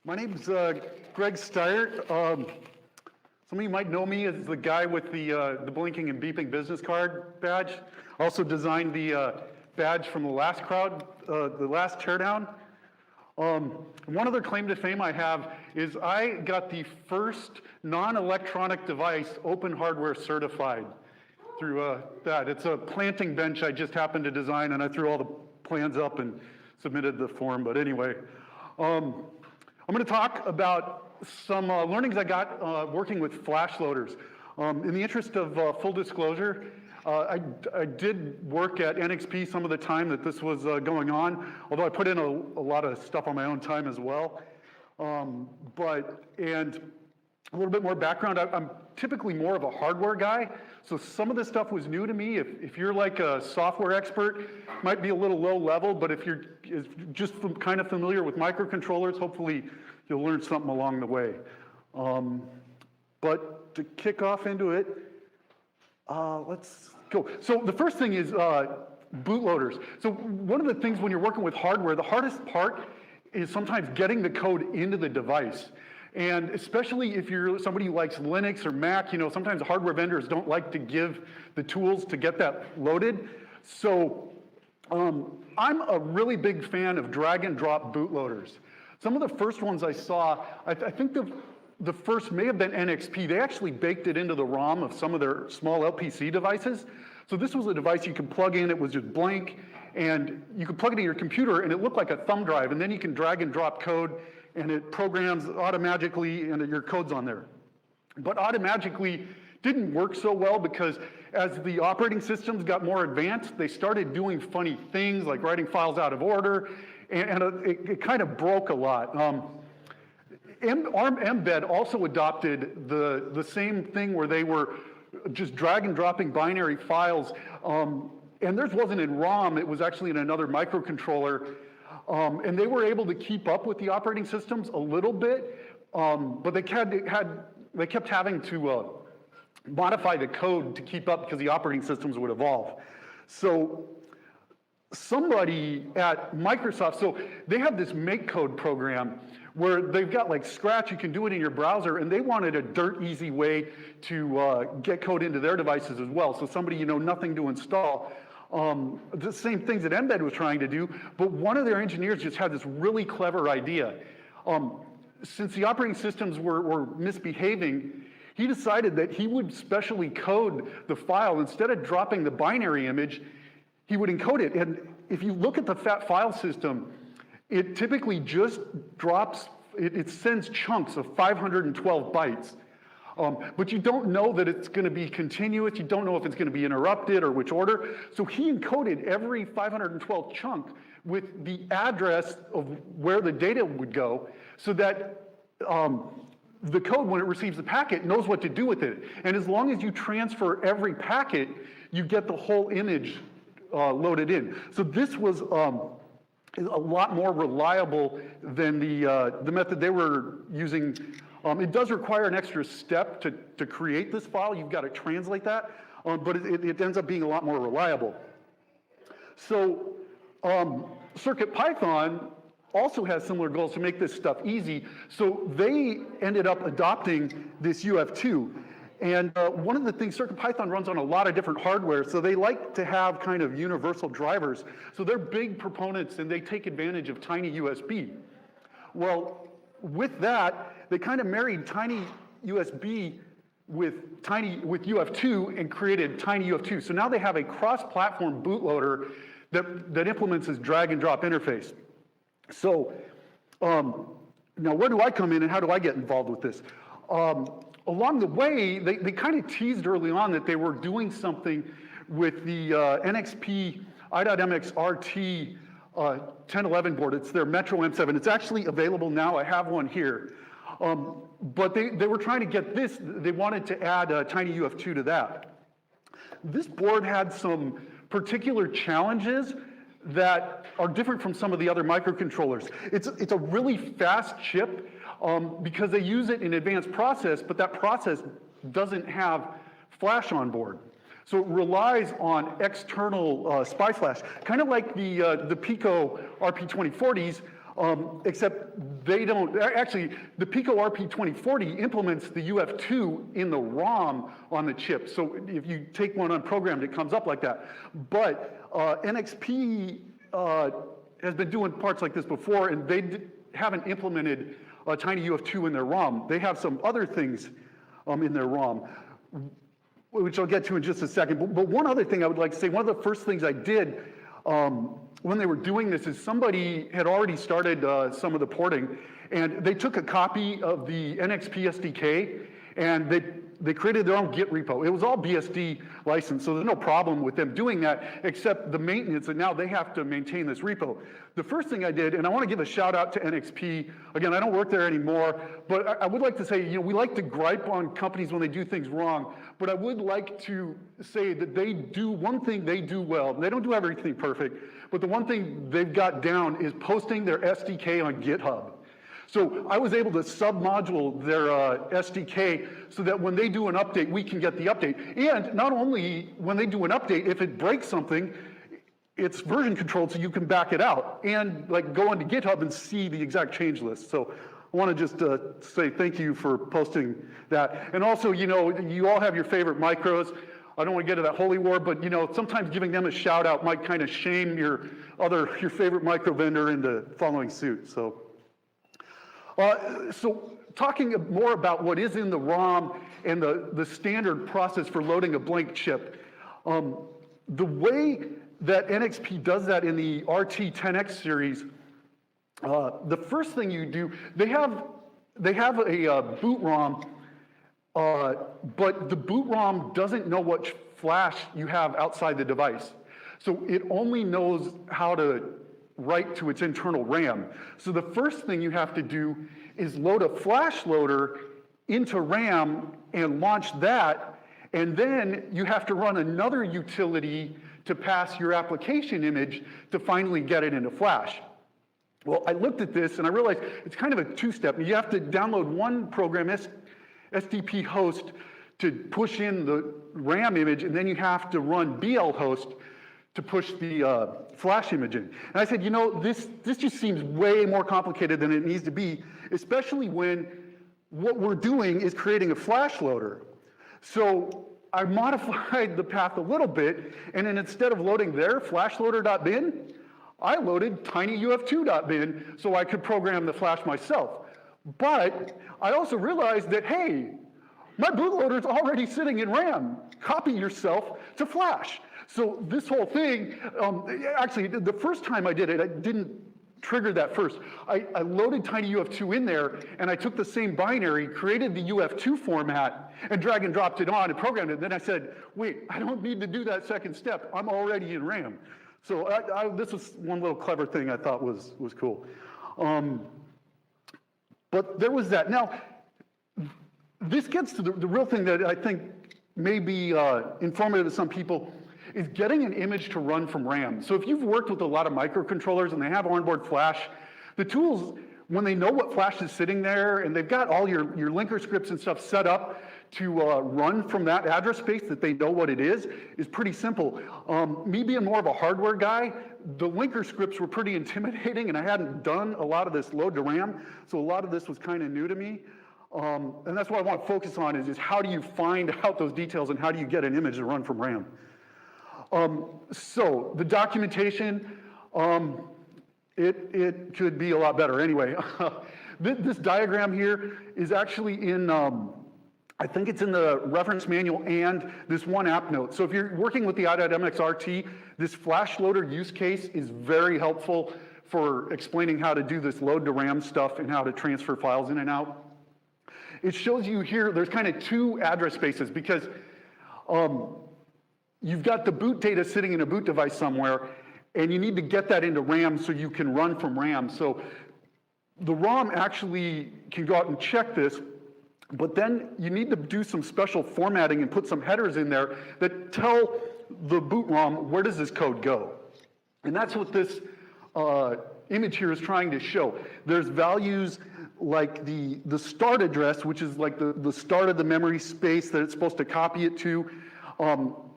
My name's Greg Steiert. Some of you might know me as the guy with the blinking and beeping business card badge. Also designed the badge from the last crowd, the last teardown. One other claim to fame I have is I got the first non-electronic device open hardware certified through that. It's a planting bench I just happened to design, and I threw all the plans up and submitted the form. But anyway, I'm going to talk about some learnings I got working with Flashloaders. In the interest of full disclosure, I did work at NXP some of the time that this was going on, although I put in a lot of stuff on my own time as well. And a little bit more background, I'm typically more of a hardware guy, so some of this stuff was new to me. If you're like a software expert, might be a little low level, but if you're just kind of familiar with microcontrollers, hopefully you'll learn something along the way. But to kick off into it, let's go. So the first thing is bootloaders. So one of the things when you're working with hardware, the hardest part is sometimes getting the code into the device. And especially if you're somebody who likes Linux or Mac, you know, sometimes hardware vendors don't like to give the tools to get that loaded. So I'm a really big fan of drag and drop bootloaders. Some of the first ones I saw, I think the first may have been NXP. They actually baked it into the ROM of some of their small LPC devices. So this was a device you could plug in, it was just blank, and you could plug it in your computer and it looked like a thumb drive, and then you can drag and drop code and it programs automagically and your code's on there. But automagically didn't work so well because as the operating systems got more advanced, they started doing funny things like writing files out of order, and it kind of broke a lot. ARM Mbed also adopted the same thing where they were just drag and dropping binary files, and theirs wasn't in ROM, it was actually in another microcontroller. And they were able to keep up with the operating systems a little bit, but they kept having to modify the code to keep up because the operating systems would evolve. So somebody at Microsoft, so they have this make code program where they've got like Scratch, you can do it in your browser, and they wanted a dirt easy way to get code into their devices as well. So somebody, you know, nothing to install. The same things that Mbed was trying to do, but one of their engineers just had this really clever idea. Since the operating systems were misbehaving, he decided that he would specially code the file. Instead of dropping the binary image, he would encode it. And if you look at the FAT file system, it typically just drops, it sends chunks of 512 bytes. But you don't know that it's going to be continuous. You don't know if it's going to be interrupted or which order. So he encoded every 512 chunk with the address of where the data would go so that the code, when it receives the packet, knows what to do with it. And as long as you transfer every packet, you get the whole image loaded in. So this was a lot more reliable than the method they were using. It does require an extra step to create this file. You've got to translate that, but it ends up being a lot more reliable. So CircuitPython also has similar goals to make this stuff easy. So they ended up adopting this UF2. And one of the things, CircuitPython runs on a lot of different hardware, so they like to have kind of universal drivers. So they're big proponents, and they take advantage of tiny USB. Well, with that, they kind of married tiny USB with UF2 and created tiny UF2. So now they have a cross-platform bootloader that implements this drag and drop interface. So now where do I come in and how do I get involved with this? Along the way, they kind of teased early on that they were doing something with the NXP i.MX RT 1011 board. It's their Metro M7. It's actually available now. I have one here. But they were trying to get this. They wanted to add a tiny UF2 to that. This board had some particular challenges that are different from some of the other microcontrollers. It's a really fast chip because they use it in advanced process, but that process doesn't have flash on board. So it relies on external SPI flash, kind of like the Pico RP2040s. except they don't, actually, the Pico RP2040 implements the UF2 in the ROM on the chip. So if you take one unprogrammed, it comes up like that. But NXP has been doing parts like this before, and they haven't implemented a tiny UF2 in their ROM. They have some other things in their ROM, which I'll get to in just a second. But one other thing I would like to say, one of the first things I did when they were doing this is somebody had already started some of the porting, and they took a copy of the NXP SDK, and they created their own Git repo. It was all BSD licensed, so there's no problem with them doing that, except the maintenance, and now they have to maintain this repo. The first thing I did, and I want to give a shout out to NXP. Again, I don't work there anymore, but I would like to say, we like to gripe on companies when they do things wrong, but I would like to say that they do one thing they do well. They don't do everything perfect, but the one thing they've got down is posting their SDK on GitHub. So I was able to sub-module their SDK so that when they do an update, we can get the update. And not only when they do an update, if it breaks something, it's version controlled so you can back it out and like go into GitHub and see the exact change list. So I want to just say thank you for posting that. And also, you all have your favorite micros. I don't want to get to that holy war, but sometimes giving them a shout out might kind of shame your favorite micro vendor into following suit. So talking more about what is in the ROM and the standard process for loading a blank chip, the way that NXP does that in the RT10X series, the first thing you do, they have a boot ROM, but the boot ROM doesn't know what flash you have outside the device. So it only knows how to write to its internal RAM. So the first thing you have to do is load a flash loader into RAM and launch that, and then you have to run another utility to pass your application image to finally get it into flash. Well, I looked at this and I realized it's kind of a two-step. You have to download one program, SDP host, to push in the RAM image, and then you have to run BL host to push the flash image in. And I said, this just seems way more complicated than it needs to be, especially when what we're doing is creating a flash loader. So I modified the path a little bit, and then instead of loading their flashloader.bin, I loaded tinyuf2.bin so I could program the flash myself. But I also realized that, hey, my bootloader's already sitting in RAM. Copy yourself to flash. So this whole thing, actually, the first time I did it, I didn't trigger that first. I loaded tinyuf2 in there, and I took the same binary, created the UF2 format, and drag and dropped it on and programmed it. And then I said, wait, I don't need to do that second step. I'm already in RAM. So this was one little clever thing I thought was cool. But there was that. Now, this gets to the real thing that I think may be informative to some people, is getting an image to run from RAM. So if you've worked with a lot of microcontrollers and they have onboard flash, the tools, when they know what flash is sitting there and they've got all your linker scripts and stuff set up to run from that address space that they know what it is pretty simple. Me being more of a hardware guy, the linker scripts were pretty intimidating, and I hadn't done a lot of this load to RAM, so a lot of this was kind of new to me. And that's what I want to focus on is how do you find out those details and how do you get an image to run from RAM? So the documentation, it could be a lot better. Anyway, this diagram here is actually in, I think it's in the reference manual and this one app note. So if you're working with the i.MX RT, this flash loader use case is very helpful for explaining how to do this load to RAM stuff and how to transfer files in and out. It shows you here, there's kind of two address spaces because you've got the boot data sitting in a boot device somewhere, and you need to get that into RAM so you can run from RAM. So the ROM actually can go out and check this, but then you need to do some special formatting and put some headers in there that tell the boot ROM where does this code go. And that's what this image here is trying to show. There's values like the start address, which is like the start of the memory space that it's supposed to copy it to.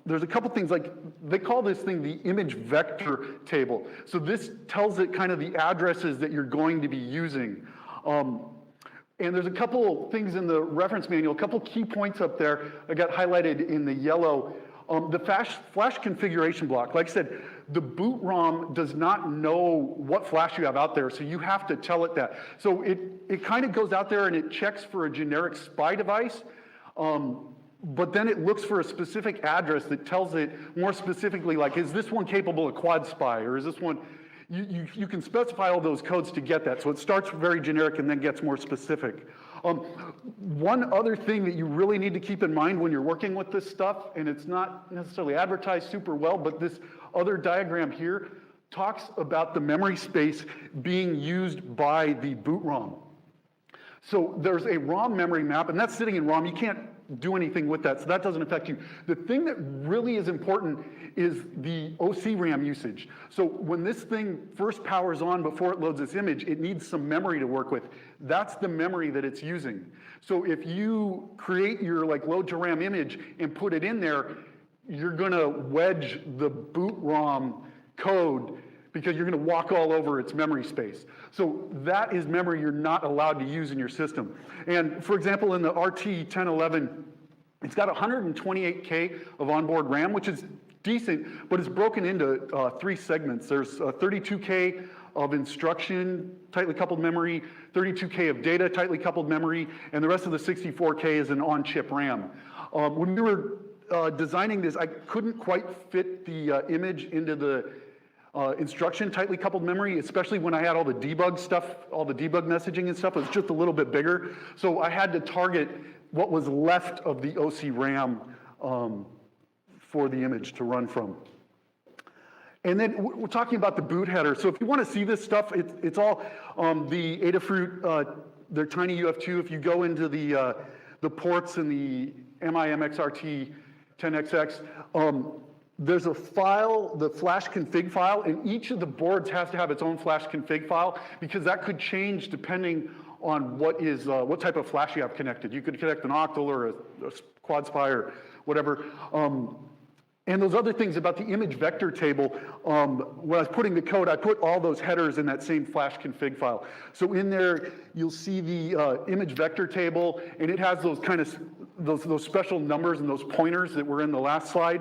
there's a couple things, like they call this thing the image vector table. So this tells it kind of the addresses that you're going to be using. And there's a couple things in the reference manual, a couple key points up there that got highlighted in the yellow. The flash configuration block, like I said, the boot ROM does not know what flash you have out there, so you have to tell it that. So it kind of goes out there and it checks for a generic SPI device, but then it looks for a specific address that tells it more specifically, like, is this one capable of quad SPI, or is this one, you can specify all those codes to get that. So it starts very generic and then gets more specific. One other thing that you really need to keep in mind when you're working with this stuff, and it's not necessarily advertised super well, but this other diagram here talks about the memory space being used by the boot ROM. So there's a ROM memory map, and that's sitting in ROM. You can't do anything with that, so that doesn't affect you. The thing that really is important is the OC RAM usage. So when this thing first powers on before it loads this image, it needs some memory to work with. That's the memory that it's using. So if you create your like load to RAM image and put it in there, you're gonna wedge the boot ROM code because you're gonna walk all over its memory space. So that is memory you're not allowed to use in your system. And for example, in the RT1011, it's got 128K of onboard RAM, which is decent, but it's broken into 3 segments. There's 32K of instruction, tightly coupled memory, 32K of data, tightly coupled memory, and the rest of the 64K is an on-chip RAM. When we were designing this, I couldn't quite fit the image into the instruction tightly coupled memory, especially when I had all the debug stuff, all the debug messaging and stuff. It was just a little bit bigger. So I had to target what was left of the OC RAM for the image to run from. And then we're talking about the boot header. So if you want to see this stuff, it's all the Adafruit, their tiny UF2. If you go into the ports in the MI-MXRT 10XX, there's a file, the flash config file, and each of the boards has to have its own flash config file because that could change depending on what type of flash you have connected. You could connect an octal or a quad SPI or whatever. And those other things about the image vector table, when I was putting the code, I put all those headers in that same flash config file. So in there, you'll see the image vector table, and it has those kind of, those special numbers and those pointers that were in the last slide.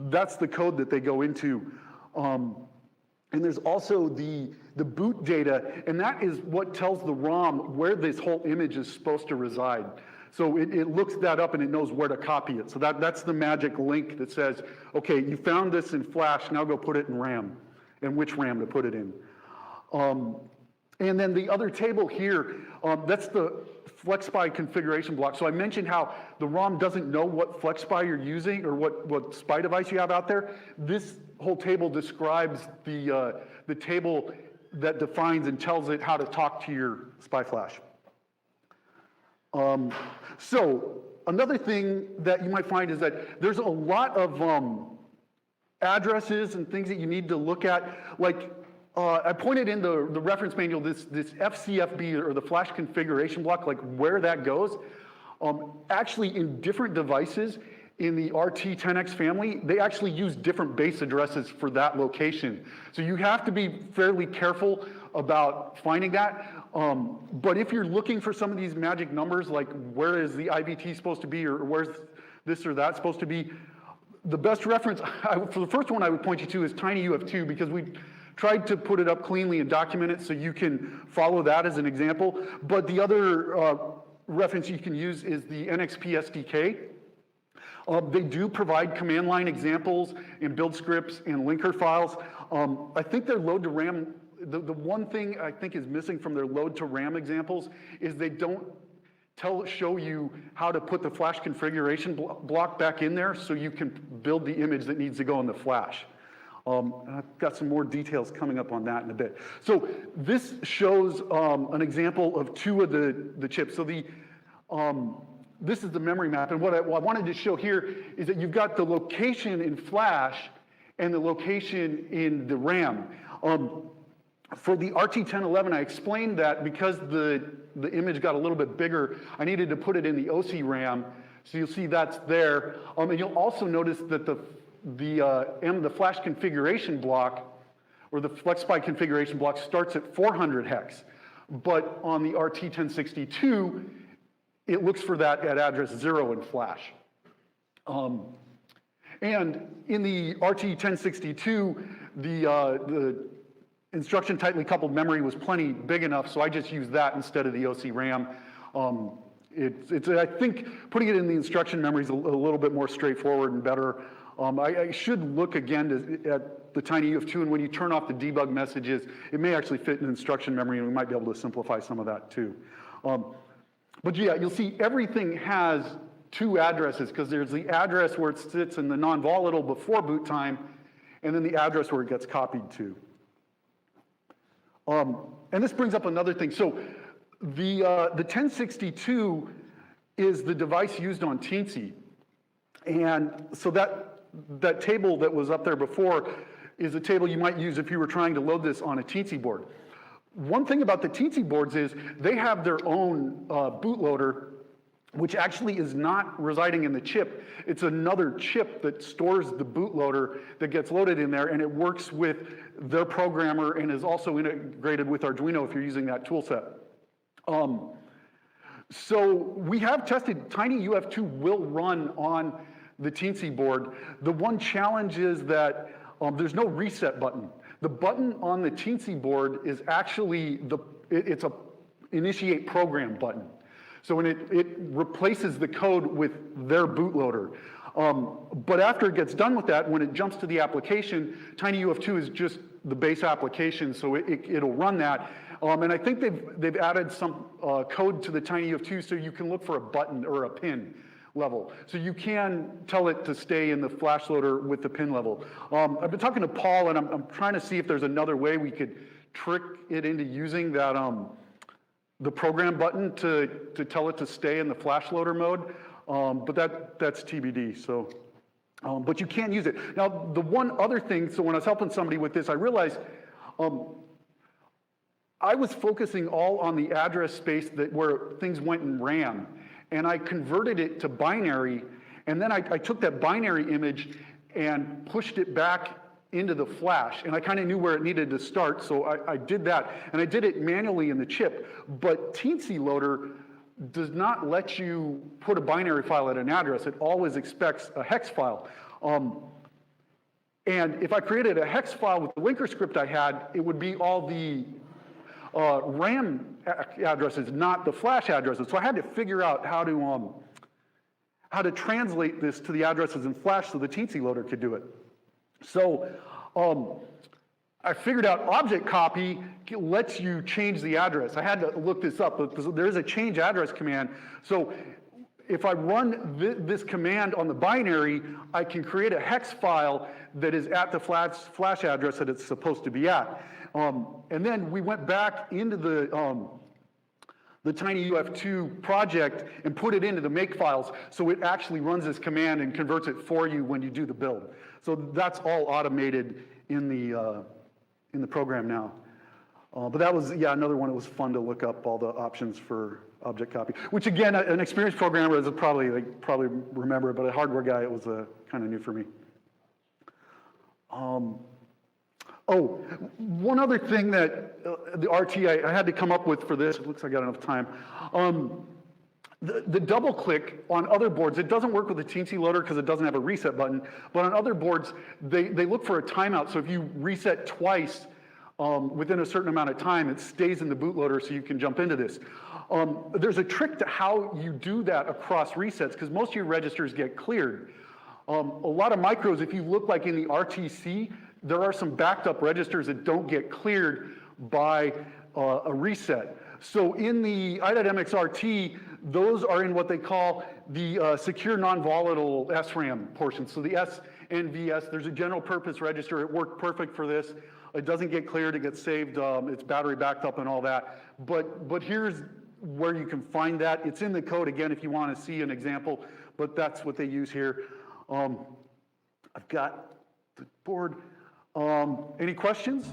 That's the code that they go into. And there's also the boot data, and that is what tells the ROM where this whole image is supposed to reside. So it looks that up and it knows where to copy it. So that's the magic link that says, okay, you found this in Flash, now go put it in RAM, and which RAM to put it in. And then the other table here, that's the FlexSPI configuration block. So I mentioned how the ROM doesn't know what FlexSPI you're using or what SPI device you have out there. This whole table describes the table that defines and tells it how to talk to your SPI flash. So another thing that you might find is that there's a lot of addresses and things that you need to look at. Like I pointed in the reference manual this FCFB or the flash configuration block, like where that goes. Actually, in different devices in the RT10X family, they actually use different base addresses for that location. So you have to be fairly careful about finding that. But if you're looking for some of these magic numbers, like where is the IVT supposed to be, or where's this or that supposed to be, the best reference, for the first one I would point you to is tinyUF2, because we tried to put it up cleanly and document it so you can follow that as an example. But the other reference you can use is the NXP SDK. They do provide command line examples and build scripts and linker files. I think their load to RAM, the one thing I think is missing from their load to RAM examples is they don't show you how to put the flash configuration block back in there so you can build the image that needs to go in the flash. I've got some more details coming up on that in a bit. So this shows an example of 2 of the chips. So this is the memory map, and what I wanted to show here is that you've got the location in flash and the location in the RAM. For the RT1011, I explained that because the image got a little bit bigger, I needed to put it in the OC RAM So you'll see that's there. And you'll also notice that the flash configuration block, or the FlexSpy configuration block, starts at 400 hex. But on the RT1062, it looks for that at address 0 in flash. And in the RT1062, the instruction tightly coupled memory was plenty big enough, so I just used that instead of the OC RAM. I think putting it in the instruction memory is a little bit more straightforward and better. I should look again at the TinyUF2, and when you turn off the debug messages, it may actually fit in instruction memory, and we might be able to simplify some of that too. But yeah, you'll see everything has two addresses, because there's the address where it sits in the non-volatile before boot time, and then the address where it gets copied to. And this brings up another thing. So the 1062 is the device used on Teensy. And so that table that was up there before is a table you might use if you were trying to load this on a Teensy board. One thing about the Teensy boards is they have their own bootloader, which actually is not residing in the chip. It's another chip that stores the bootloader that gets loaded in there, and it works with their programmer and is also integrated with Arduino if you're using that tool set. So we have tested TinyUF2 will run on the Teensy board. The one challenge is that there's no reset button. The button on the Teensy board is actually it's a initiate program button. So when it replaces the code with their bootloader. But after it gets done with that, when it jumps to the application, TinyUF2 is just the base application, so it'll run that. And I think they've added some code to the TinyUF2 so you can look for a button or a pin level. So you can tell it to stay in the flash loader with the pin level. I've been talking to Paul, and I'm trying to see if there's another way we could trick it into using that the program button to tell it to stay in the flash loader mode, but that's TBD, so. But you can use it. Now, the one other thing, so when I was helping somebody with this, I realized I was focusing all on the address space where things went in RAM, and I converted it to binary, and then I took that binary image and pushed it back into the flash, and I kind of knew where it needed to start, so I did that, and I did it manually in the chip. But Teensy Loader does not let you put a binary file at an address. It always expects a hex file. And if I created a hex file with the linker script I had, it would be all the RAM addresses, not the flash addresses. So I had to figure out how to translate this to the addresses in flash so the Teensy Loader could do it. So I figured out object copy lets you change the address. I had to look this up, but there is a change address command. So if I run this command on the binary, I can create a hex file that is at the flash address that it's supposed to be at. And then we went back into the TinyUF2 project and put it into the make files, so it actually runs this command and converts it for you when you do the build. So that's all automated in the program now. But that was, yeah, another one. It was fun to look up all the options for object copy, which again, an experienced programmer is probably remember it, but a hardware guy, it was kind of new for me. Oh, one other thing that the RT I had to come up with for this, it looks like I got enough time. The double click on other boards, it doesn't work with the Teensy Loader because it doesn't have a reset button, but on other boards, they look for a timeout. So if you reset twice within a certain amount of time, it stays in the bootloader so you can jump into this. There's a trick to how you do that across resets because most of your registers get cleared. A lot of micros, if you look like in the RTC, there are some backed up registers that don't get cleared by a reset. So in the i.MXRT, those are in what they call the secure non-volatile SRAM portion. So the SNVS, there's a general purpose register. It worked perfect for this. It doesn't get cleared, it gets saved, it's battery backed up and all that. But here's where you can find that. It's in the code, again, if you want to see an example, but that's what they use here. I've got the board. Any questions?